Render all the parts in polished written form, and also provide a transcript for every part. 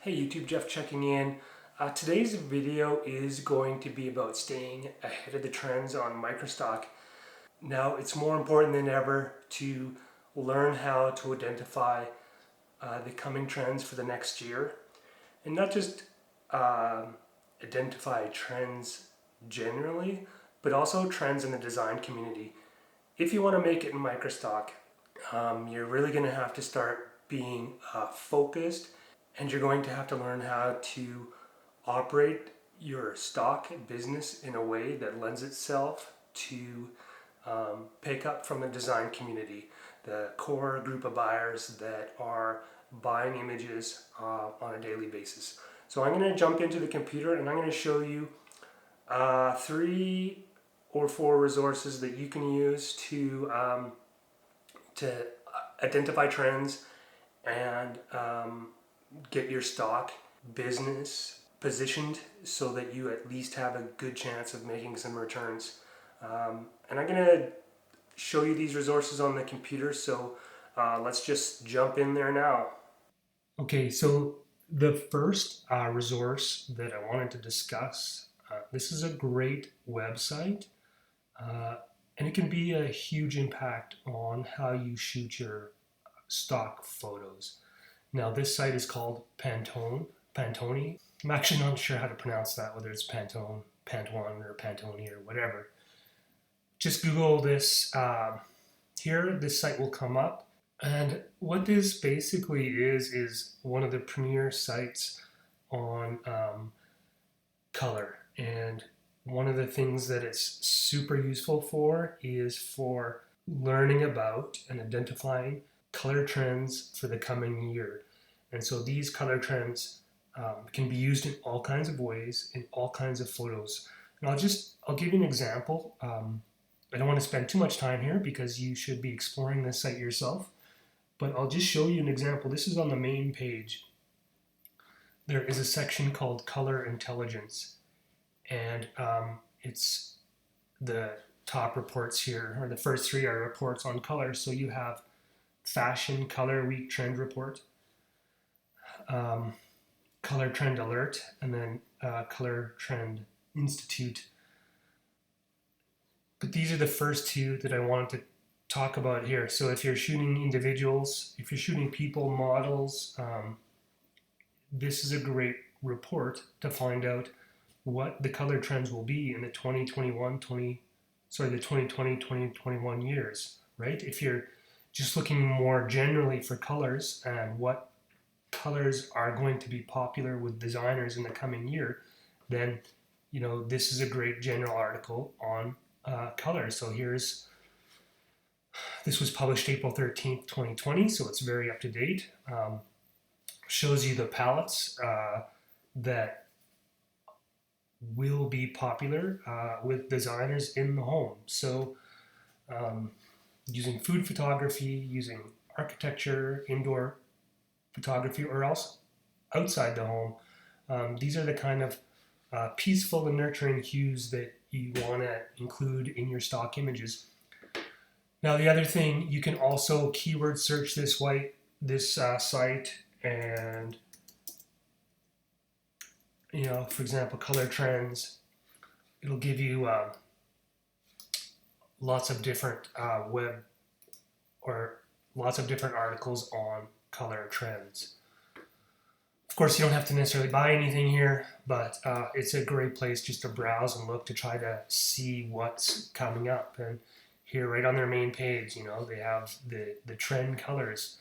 Hey YouTube, Jeff checking in. Today's video is going to be about staying ahead of the trends on Microstock. Now, it's more important than ever to learn how to identify the coming trends for the next year, and not just identify trends generally, but also trends in the design community. If you want to make it in Microstock, you're really going to have to start being focused, and you're going to have to learn how to operate your stock business in a way that lends itself to pick up from the design community, the core group of buyers that are buying images on a daily basis. So I'm going to jump into the computer and I'm going to show you 3 or 4 resources that you can use to identify trends and get your stock business positioned so that you at least have a good chance of making some returns. And I'm going to show you these resources on the computer, so let's just jump in there now. Okay, so the first resource that I wanted to discuss, this is a great website, and it can be a huge impact on how you shoot your stock photos. Now, this site is called Pantone. I'm actually not sure how to pronounce that, whether it's Pantone, Pantone, or Pantone, or whatever. Just Google this here. This site will come up. And what this basically is one of the premier sites on color. And one of the things that it's super useful for is for learning about and identifying color trends for the coming year. And so these color trends can be used in all kinds of ways, in all kinds of photos. And I'll give you an example. I don't want to spend too much time here because you should be exploring this site yourself, but I'll just show you an example. This is on the main page. There is a section called Color Intelligence, and it's the top reports here, or the first 3 are reports on color. So you have Fashion Color Week Trend Report, Color Trend Alert, and then Color Trend Institute. But these are the first 2 that I wanted to talk about here. So if you're shooting individuals, if you're shooting people, models, this is a great report to find out what the color trends will be in the 2020-2021 years, right? If you're just looking more generally for colors and what colors are going to be popular with designers in the coming year, then this is a great general article on colors. So this was published April 13th, 2020, so it's very up to date. Shows you the palettes that will be popular with designers in the home. So using food photography, using architecture, indoor photography, or else outside the home. These are the kind of peaceful and nurturing hues that you want to include in your stock images. Now, the other thing, you can also keyword search this site, and for example, color trends. It'll give you lots of different lots of different articles on color trends. Of course, you don't have to necessarily buy anything here, but it's a great place just to browse and look to try to see what's coming up. And here, right on their main page, they have the trend colors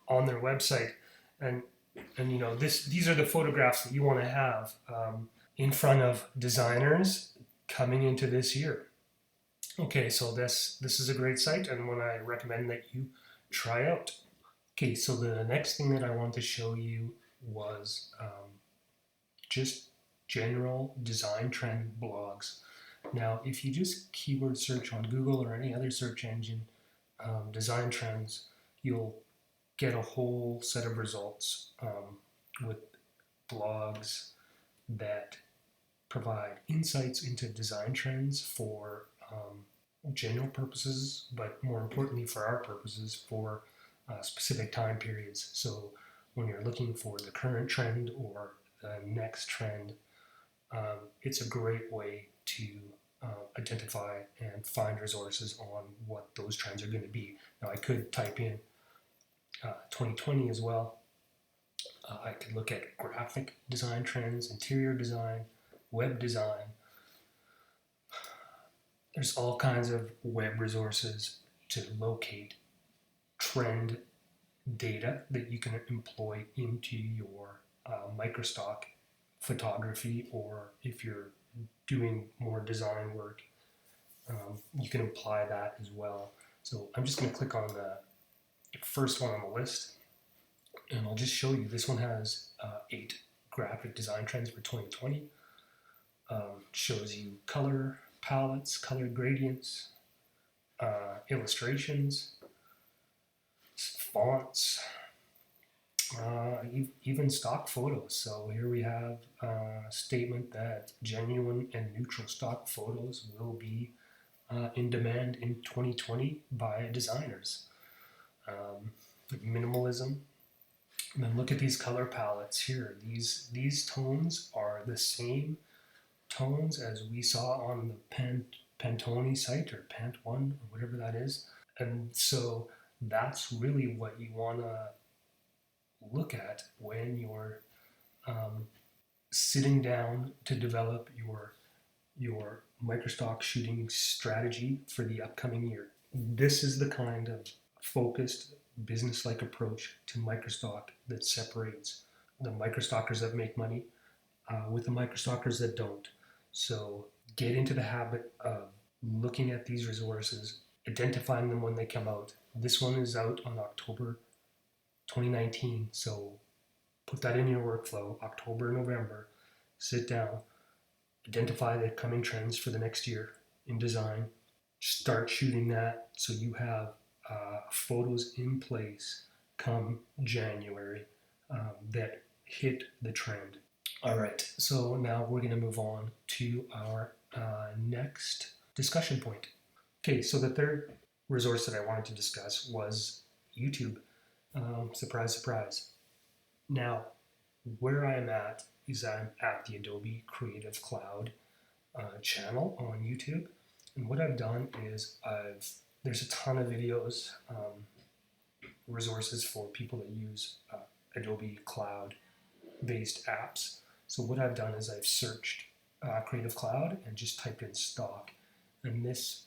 on their website, and these are the photographs that you want to have in front of designers coming into this year. Okay, so this is a great site, and one I recommend that you try out. Okay, so the next thing that I want to show you was just general design trend blogs. Now, if you just keyword search on Google or any other search engine, design trends, you'll get a whole set of results with blogs that provide insights into design trends for general purposes, but more importantly for our purposes, for specific time periods. So when you're looking for the current trend or the next trend, it's a great way to identify and find resources on what those trends are going to be. Now, I could type in 2020 as well. I could look at graphic design trends, interior design, web design. There's all kinds of web resources to locate trend data that you can employ into your Microstock photography, or if you're doing more design work, you can apply that as well. So I'm just going to click on the first one on the list, and I'll just show you. This one has 8 graphic design trends for 2020. Shows you color palettes, color gradients, illustrations, fonts, even stock photos. So here we have a statement that genuine and neutral stock photos will be in demand in 2020 by designers. Minimalism. And then look at these color palettes here. These tones are the same tones as we saw on the Pantone site, or Pant1, or whatever that is. And so that's really what you want to look at when you're sitting down to develop your Microstock shooting strategy for the upcoming year. This is the kind of focused, business-like approach to Microstock that separates the Microstockers that make money with the Microstockers that don't. So get into the habit of looking at these resources, identifying them when they come out. This one is out on October 2019, so put that in your workflow. October, November, sit down, identify the coming trends for the next year in design, start shooting that so you have photos in place come January that hit the trend. All right, so now we're going to move on to our next discussion point. Okay, so the third resource that I wanted to discuss was YouTube. Surprise, surprise. Now, where I'm at is I'm at the Adobe Creative Cloud channel on YouTube. And what I've done is there's a ton of videos, resources for people that use Adobe Cloud based apps. So what I've done is I've searched Creative Cloud and just typed in stock. And this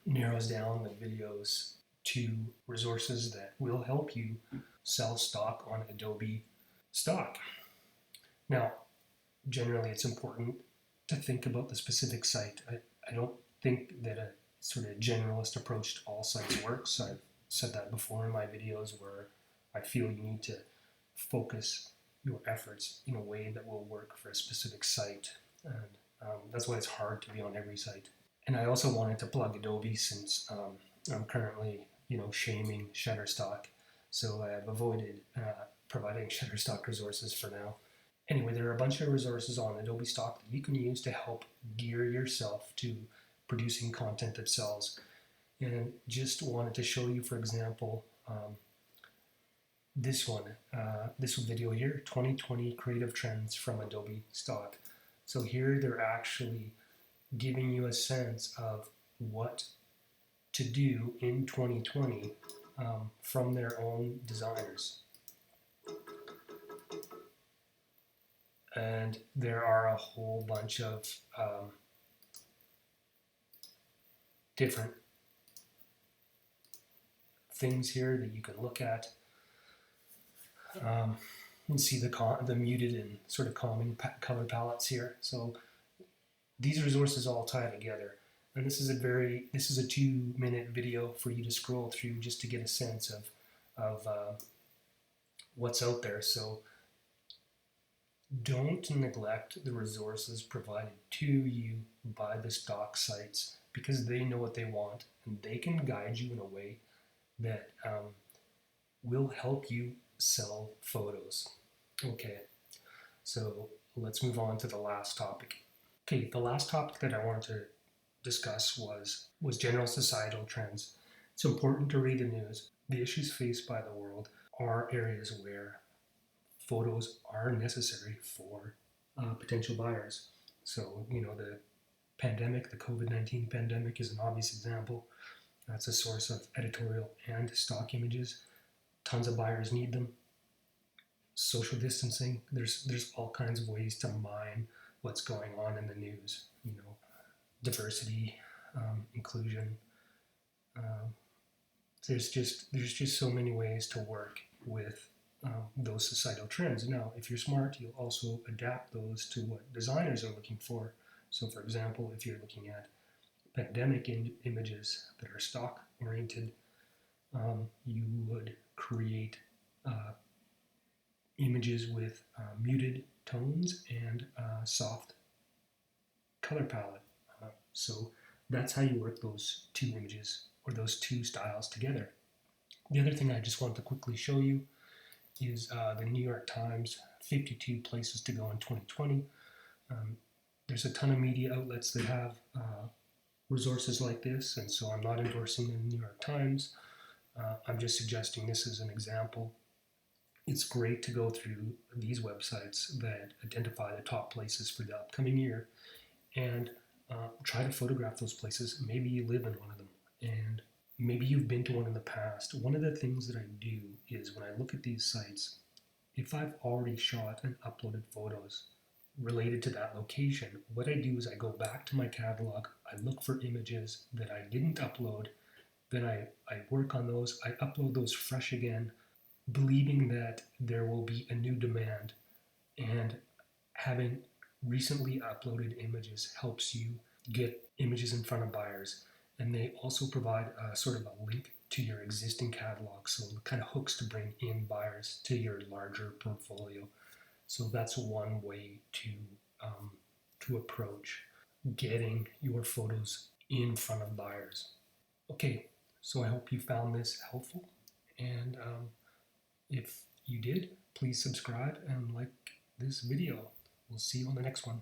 narrows down the videos to resources that will help you sell stock on Adobe Stock. Now, generally it's important to think about the specific site. I don't think that a sort of generalist approach to all sites works. I've said that before in my videos, where I feel you need to focus your efforts in a way that will work for a specific site. And that's why it's hard to be on every site. And I also wanted to plug Adobe, since I'm currently, shaming Shutterstock. So I've avoided providing Shutterstock resources for now. Anyway, there are a bunch of resources on Adobe Stock that you can use to help gear yourself to producing content that sells. And just wanted to show you, for example, this video here, 2020 Creative Trends from Adobe Stock. So here they're actually giving you a sense of what to do in 2020 from their own designers. And there are a whole bunch of different things here that you can look at. You see the muted and sort of calming color palettes here. So these resources all tie together. And this is a 2-minute video for you to scroll through just to get a sense of what's out there. So don't neglect the resources provided to you by the stock sites, because they know what they want and they can guide you in a way that will help you sell photos. Okay, so let's move on to the last topic. Okay, the last topic that I wanted to discuss was general societal trends. It's important to read the news, the issues faced by the world, are areas where photos are necessary for potential buyers. So, the pandemic, the COVID-19 pandemic is an obvious example. That's a source of editorial and stock images. Tons of buyers need them. Social distancing, there's all kinds of ways to mine what's going on in the news. Diversity, inclusion. Um, there's just so many ways to work with those societal trends. Now, if you're smart, you'll also adapt those to what designers are looking for. So, for example, if you're looking at pandemic images that are stock oriented, you would create images with muted tones and soft color palette. So that's how you work those two images or those two styles together. The other thing I just want to quickly show you is the New York Times 52 Places to Go in 2020. There's a ton of media outlets that have resources like this, and so I'm not endorsing the New York Times. I'm just suggesting this as an example. It's great to go through these websites that identify the top places for the upcoming year and try to photograph those places. Maybe you live in one of them, and maybe you've been to one in the past. One of the things that I do is when I look at these sites, if I've already shot and uploaded photos related to that location, what I do is I go back to my catalog, I look for images that I didn't upload, then I work on those, I upload those fresh again, believing that there will be a new demand. And having recently uploaded images helps you get images in front of buyers. And they also provide a sort of a link to your existing catalog, so it kind of hooks to bring in buyers to your larger portfolio. So that's one way to approach getting your photos in front of buyers. Okay, so I hope you found this helpful, and if you did, please subscribe and like this video. We'll see you on the next one.